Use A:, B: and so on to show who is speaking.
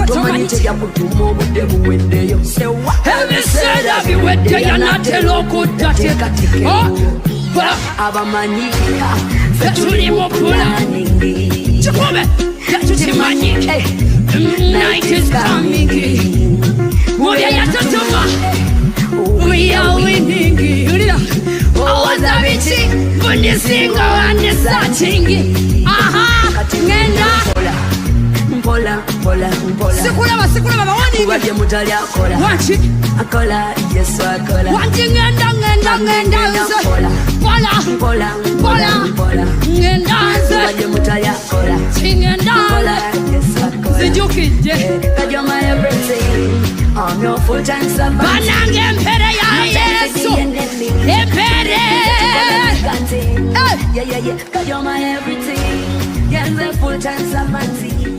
A: Tomani ya kutumo bude buwendeyo.
B: Every said every wedding you're not a local dirty.
A: Abamanyi
B: Fetuli Mpola Chukube Tutimani Night is coming Moya ya tutuma We are winning Awazabichi Bundisinga wande sachingi Aha Ngenda
A: Mpola
B: Sikula wani
A: Kuba gyemutali akola
B: Wachi
A: Akola Yesu akola
B: Wanti Ngenda Mpola Ngenda
A: Kuba gyemutali akola
B: Ngenda
A: Yesu akola
B: Zijukije
A: God you're my everything I'm your full-time servant
B: Banange mpere ya Yesu Mpere
A: Yeah God you're my everything Yes a full-time servant